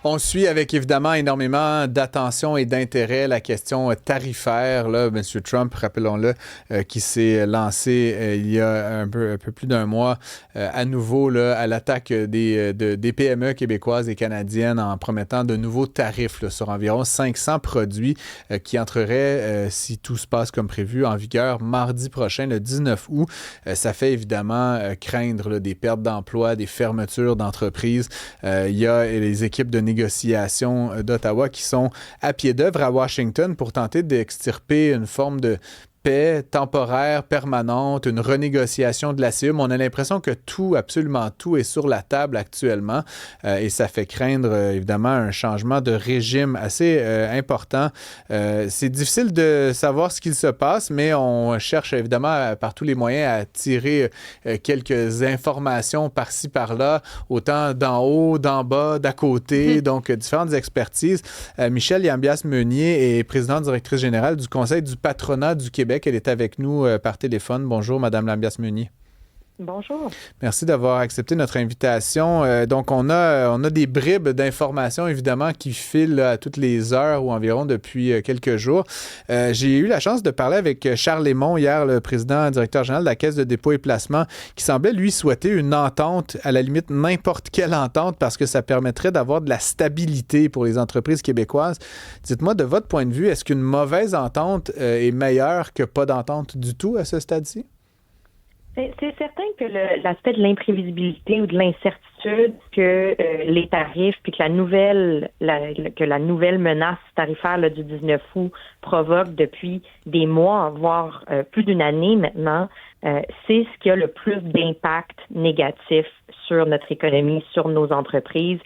On suit avec évidemment énormément d'attention et d'intérêt la question tarifaire. Là, M. Trump, rappelons-le, qui s'est lancé il y a un peu plus d'un mois à nouveau là, à l'attaque des PME québécoises et canadiennes en promettant de nouveaux tarifs là, sur environ 500 produits qui entreraient, si tout se passe comme prévu, en vigueur mardi prochain, le 19 août. Ça fait évidemment craindre là, des pertes d'emplois, des fermetures d'entreprises. Il y a les équipes de négociation d'Ottawa qui sont à pied d'œuvre à Washington pour tenter d'extirper une forme de paix temporaire, permanente, une renégociation de la CIUM. On a l'impression que tout, absolument tout, est sur la table actuellement et ça fait craindre évidemment un changement de régime assez important. C'est difficile de savoir ce qu'il se passe, mais on cherche évidemment par tous les moyens à tirer quelques informations par-ci, par-là, autant d'en haut, d'en bas, d'à côté, donc différentes expertises. Michèle Yambias-Meunier est présidente directrice générale du Conseil du patronat du Québec. Elle est avec nous par téléphone. Bonjour, Madame Yambias-Meunier. Bonjour. Merci d'avoir accepté notre invitation. Donc, on a des bribes d'informations, évidemment, qui filent là, à toutes les heures ou environ depuis quelques jours. J'ai eu la chance de parler avec Charles Lemond hier, le président directeur général de la Caisse de dépôt et placement, qui semblait, lui, souhaiter une entente, à la limite n'importe quelle entente, parce que ça permettrait d'avoir de la stabilité pour les entreprises québécoises. Dites-moi, de votre point de vue, est-ce qu'une mauvaise entente est meilleure que pas d'entente du tout à ce stade-ci? C'est certain que l'aspect de l'imprévisibilité ou de l'incertitude que les tarifs puis que la nouvelle menace tarifaire là, du 19 août provoque depuis des mois, voire plus d'une année maintenant, c'est ce qui a le plus d'impact négatif sur notre économie, sur nos entreprises.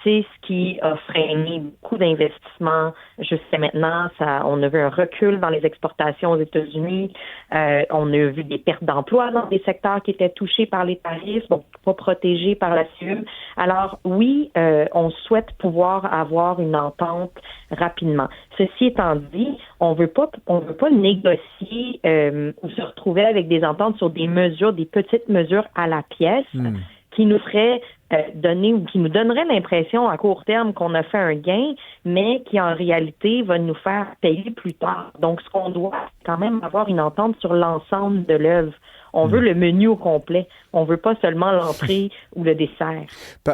C'est ce qui a freiné beaucoup d'investissements jusqu'à maintenant. On a vu un recul dans les exportations aux États-Unis. On a vu des pertes d'emplois dans des secteurs qui étaient touchés par les tarifs, donc pas protégés par la CIUM. Alors oui, on souhaite pouvoir avoir une entente rapidement. Ceci étant dit, on veut pas négocier ou se retrouver avec des ententes sur des mesures, des petites mesures à la pièce qui nous feraient donner ou qui nous donnerait l'impression à court terme qu'on a fait un gain, mais qui en réalité va nous faire payer plus tard. Donc, ce qu'on doit, c'est quand même avoir une entente sur l'ensemble de l'œuvre. On veut le menu au complet. On veut pas seulement l'entrée ou le dessert.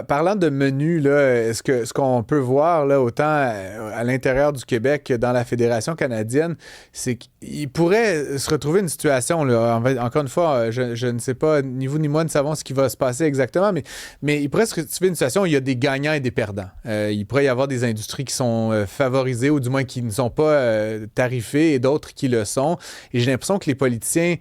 Parlant de menu, là, ce qu'on peut voir là, autant à l'intérieur du Québec que dans la Fédération canadienne, c'est qu'il pourrait se retrouver une situation, là, encore une fois, je ne sais pas, ni vous ni moi ne savons ce qui va se passer exactement, mais il pourrait se retrouver une situation où il y a des gagnants et des perdants. Il pourrait y avoir des industries qui sont favorisées ou du moins qui ne sont pas tarifées et d'autres qui le sont. Et j'ai l'impression que les politiciens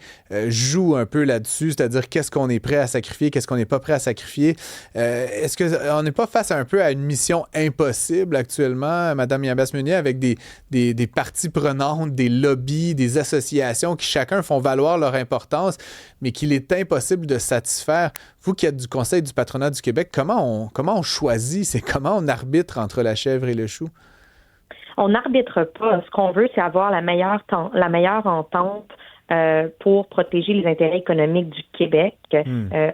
jouent un peu là-dessus, c'est-à-dire qu'est-ce qu'on est prêt à sacrifier, qu'est-ce qu'on n'est pas prêt à sacrifier. Est-ce qu'on n'est pas face un peu à une mission impossible actuellement, Mme Yambias-Meunier, avec des parties prenantes, des lobbies, des associations qui chacun font valoir leur importance, mais qu'il est impossible de satisfaire? Vous qui êtes du Conseil du patronat du Québec, comment on choisit, comment on arbitre entre la chèvre et le chou? On n'arbitre pas. Ce qu'on veut, c'est avoir la meilleure entente pour protéger les intérêts économiques du Québec.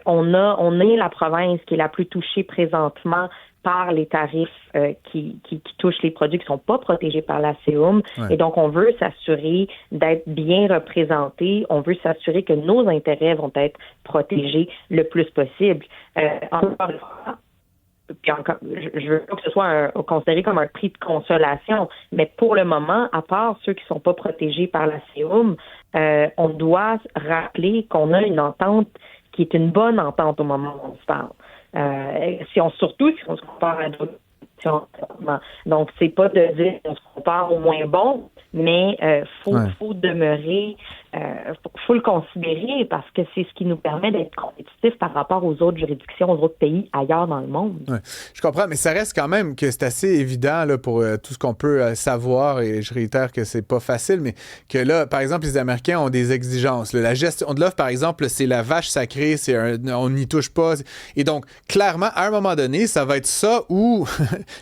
On est la province qui est la plus touchée présentement par les tarifs qui touchent les produits qui ne sont pas protégés par la CIUM. Ouais. Et donc, on veut s'assurer d'être bien représentés. On veut s'assurer que nos intérêts vont être protégés le plus possible. Encore une fois, je veux pas que ce soit considéré comme un prix de consolation, mais pour le moment, à part ceux qui ne sont pas protégés par la CIUM, on doit rappeler qu'on a une entente qui est une bonne entente au moment où on se parle. Si on se compare à d'autres. Donc, c'est pas de dire qu'on se compare au moins bon, mais faut demeurer, faut le considérer parce que c'est ce qui nous permet d'être compétitifs par rapport aux autres juridictions, aux autres pays ailleurs dans le monde. Ouais, je comprends, mais ça reste quand même que c'est assez évident là, pour tout ce qu'on peut savoir, et je réitère que c'est pas facile, mais que là, par exemple, les Américains ont des exigences. Là. La gestion de l'offre, par exemple, c'est la vache sacrée, on n'y touche pas. Et donc, clairement, à un moment donné, ça va être ça ou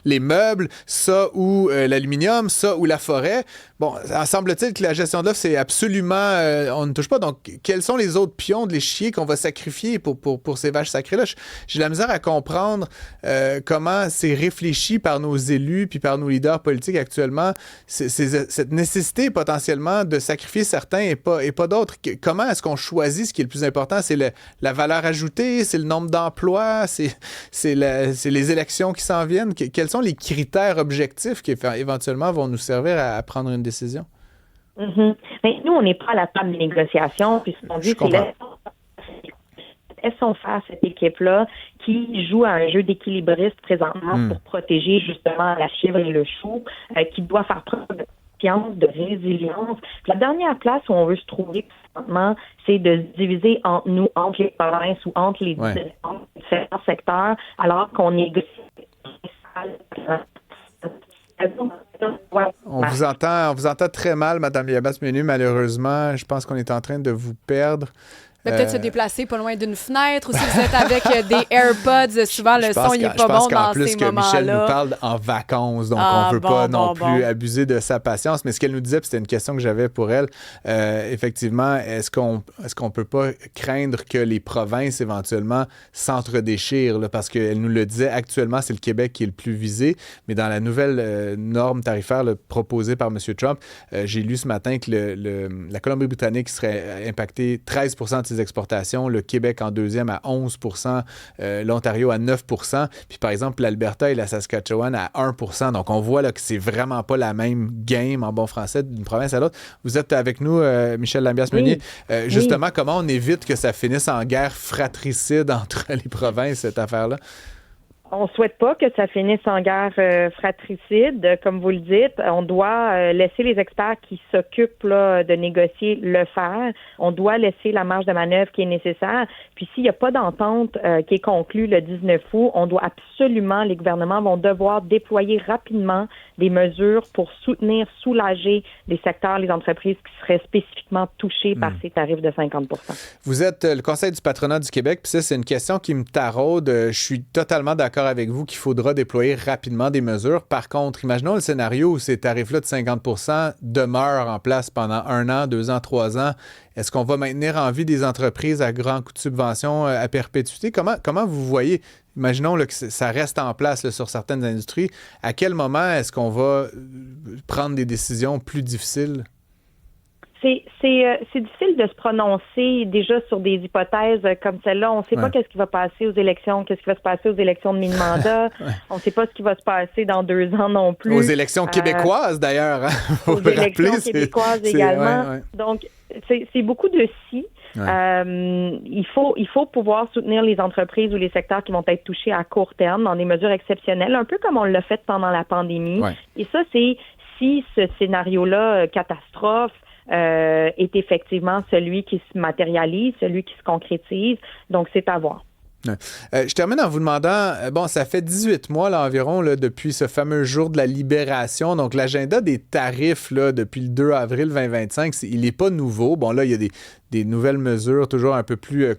les meubles, ça ou l'aluminium, ça ou la forêt. Bon, semble-t-il que la gestion de l'offre, c'est absolument on ne touche pas. Donc, quels sont les autres pions de l'échiquier qu'on va sacrifier pour ces vaches sacrées-là? J'ai la misère à comprendre comment c'est réfléchi par nos élus puis par nos leaders politiques actuellement, cette nécessité potentiellement de sacrifier certains et pas d'autres. Comment est-ce qu'on choisit ce qui est le plus important? C'est la valeur ajoutée, c'est le nombre d'emplois, c'est les élections qui s'en viennent. Quels sont les critères objectifs qui éventuellement vont nous servir à prendre une décision? Mm-hmm. Mais nous, on n'est pas à la table des négociations, puis ce qu'on dit, c'est laissons faire cette équipe-là qui joue à un jeu d'équilibriste présentement pour protéger justement la chèvre et le chou, qui doit faire preuve de confiance, de résilience. Puis la dernière place où on veut se trouver présentement, c'est de se diviser entre nous, entre les provinces ou entre les différents secteurs, alors qu'on négocie. On vous entend très mal, Mme Yabas-Menu, malheureusement. Je pense qu'on est en train de vous perdre. Peut-être se déplacer pas loin d'une fenêtre ou si vous êtes avec des AirPods, souvent le son il est pas bon dans ces moments-là. Je pense qu'en plus que Michel nous parle en vacances, donc on ne veut pas non plus abuser de sa patience. Mais ce qu'elle nous disait, puis c'était une question que j'avais pour elle, effectivement, est-ce qu'on peut pas craindre que les provinces éventuellement s'entre-déchirent? Là, parce qu'elle nous le disait, actuellement, c'est le Québec qui est le plus visé, mais dans la nouvelle norme tarifaire proposée par M. Trump, j'ai lu ce matin que la Colombie-Britannique serait impactée 13% de ses exportations, le Québec en deuxième à 11 %, l'Ontario à 9 %, puis par exemple l'Alberta et la Saskatchewan à 1 %. Donc on voit là, que c'est vraiment pas la même game en bon français d'une province à l'autre. Vous êtes avec nous, Michel Lambias-Meunier. Justement, comment on évite que ça finisse en guerre fratricide entre les provinces, cette affaire-là? On souhaite pas que ça finisse en guerre fratricide, comme vous le dites. On doit laisser les experts qui s'occupent là, de négocier le faire. On doit laisser la marge de manœuvre qui est nécessaire. Puis s'il n'y a pas d'entente qui est conclue le 19 août, on doit absolument, les gouvernements vont devoir déployer rapidement des mesures pour soutenir, soulager les secteurs, les entreprises qui seraient spécifiquement touchées par ces tarifs de 50 %. Vous êtes le Conseil du patronat du Québec, puis ça, c'est une question qui me taraude. Je suis totalement d'accord avec vous qu'il faudra déployer rapidement des mesures. Par contre, imaginons le scénario où ces tarifs-là de 50 % demeurent en place pendant 1 an, 2 ans, 3 ans. Est-ce qu'on va maintenir en vie des entreprises à grands coûts de subvention à perpétuité? Comment vous voyez, imaginons là, que ça reste en place là, sur certaines industries, à quel moment est-ce qu'on va prendre des décisions plus difficiles? C'est difficile de se prononcer déjà sur des hypothèses comme celle-là. On ne sait pas qu'est-ce qui va passer aux élections, qu'est-ce qui va se passer aux élections de mi-mandat. On ne sait pas ce qui va se passer dans 2 ans non plus. Aux élections québécoises, d'ailleurs. Aux élections québécoises également. Donc, c'est beaucoup de si. Il faut pouvoir soutenir les entreprises ou les secteurs qui vont être touchés à court terme dans des mesures exceptionnelles, un peu comme on l'a fait pendant la pandémie. Et ça, c'est si ce scénario-là, catastrophe, est effectivement celui qui se matérialise, celui qui se concrétise. Donc, c'est à voir. Je termine en vous demandant, ça fait 18 mois là, environ là, depuis ce fameux jour de la libération. Donc, l'agenda des tarifs là, depuis le 2 avril 2025, il n'est pas nouveau. Bon, là, il y a des nouvelles mesures toujours un peu plus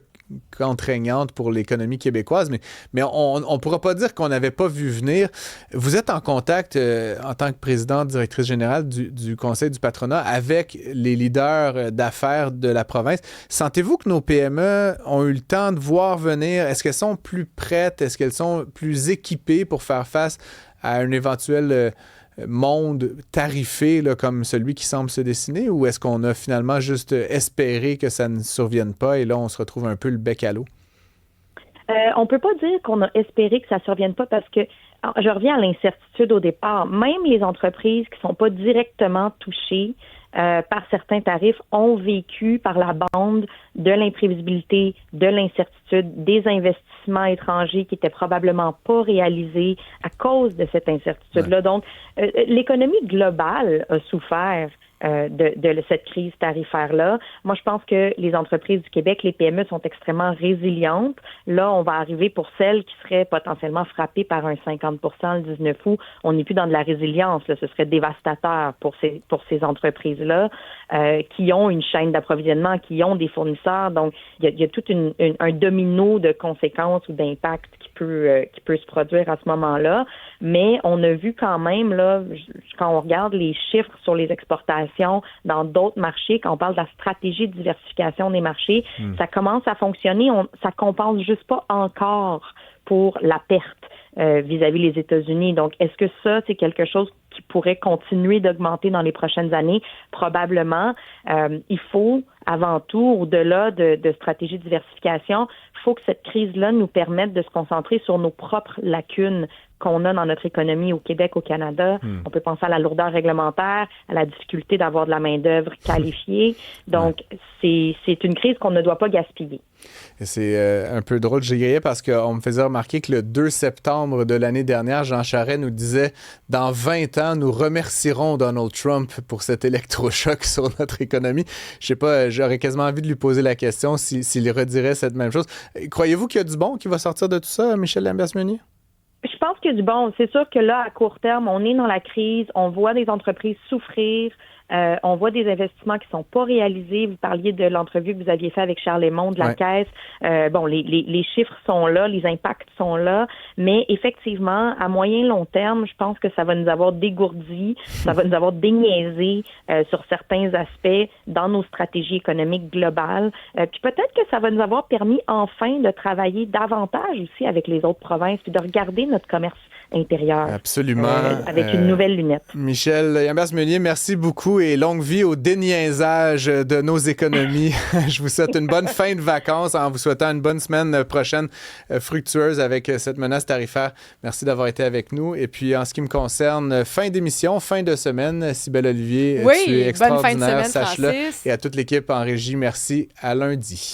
contraignante pour l'économie québécoise, mais on ne pourra pas dire qu'on n'avait pas vu venir. Vous êtes en contact, en tant que présidente, directrice générale du Conseil du patronat, avec les leaders d'affaires de la province. Sentez-vous que nos PME ont eu le temps de voir venir? Est-ce qu'elles sont plus prêtes? Est-ce qu'elles sont plus équipées pour faire face à un éventuel monde tarifé là, comme celui qui semble se dessiner, ou est-ce qu'on a finalement juste espéré que ça ne survienne pas et là, on se retrouve un peu le bec à l'eau? On peut pas dire qu'on a espéré que ça ne survienne pas parce que, je reviens à l'incertitude au départ, même les entreprises qui ne sont pas directement touchées par certains tarifs ont vécu par la bande de l'imprévisibilité, de l'incertitude, des investissements étrangers qui étaient probablement pas réalisés à cause de cette incertitude-là. Donc, l'économie globale a souffert de cette crise tarifaire-là. Moi, je pense que les entreprises du Québec, les PME, sont extrêmement résilientes. Là, on va arriver pour celles qui seraient potentiellement frappées par un 50 % le 19 août. On n'est plus dans de la résilience. Là. Ce serait dévastateur pour ces entreprises-là qui ont une chaîne d'approvisionnement, qui ont des fournisseurs. Donc, il y a tout un domino de conséquences ou d'impacts qui qui peut se produire à ce moment-là. Mais on a vu quand même, là, quand on regarde les chiffres sur les exportations dans d'autres marchés, quand on parle de la stratégie de diversification des marchés, ça commence à fonctionner. Ça compense juste pas encore pour la perte vis-à-vis les États-Unis. Donc, est-ce que ça, c'est quelque chose qui pourrait continuer d'augmenter dans les prochaines années? Probablement. Il faut, avant tout, au-delà de stratégie de diversification, il faut que cette crise-là nous permette de se concentrer sur nos propres lacunes qu'on a dans notre économie au Québec, au Canada. On peut penser à la lourdeur réglementaire, à la difficulté d'avoir de la main-d'œuvre qualifiée. Donc, c'est une crise qu'on ne doit pas gaspiller. Et c'est un peu drôle, j'ai grillé parce qu'on me faisait remarquer que le 2 septembre de l'année dernière, Jean Charest nous disait « Dans 20 ans, nous remercierons Donald Trump pour cet électrochoc sur notre économie. » Je sais pas, j'aurais quasiment envie de lui poser la question s'il redirait cette même chose. Croyez-vous qu'il y a du bon qui va sortir de tout ça, Michel Lamberce-Meunier? Je pense qu'il y a du bon. C'est sûr que là, à court terme, on est dans la crise, on voit des entreprises souffrir, on voit des investissements qui sont pas réalisés. Vous parliez de l'entrevue que vous aviez faite avec Charles Lemond de la Caisse. Les chiffres sont là, les impacts sont là, mais effectivement, à moyen long terme, je pense que ça va nous avoir dégourdi, ça va nous avoir déniaisé sur certains aspects dans nos stratégies économiques globales. Puis peut-être que ça va nous avoir permis enfin de travailler davantage aussi avec les autres provinces, puis de regarder notre commerce intérieur. Absolument. Avec une nouvelle lunette. Michel Lamberce-Meunier, merci beaucoup et longue vie au déniaisage de nos économies. Je vous souhaite une bonne fin de vacances en vous souhaitant une bonne semaine prochaine fructueuse avec cette menace tarifaire. Merci d'avoir été avec nous. Et puis, en ce qui me concerne, fin d'émission, fin de semaine. Cybèle Olivier, tu es extraordinaire, bonne fin de semaine, sache-le. Francis. Et à toute l'équipe en régie, merci. À lundi.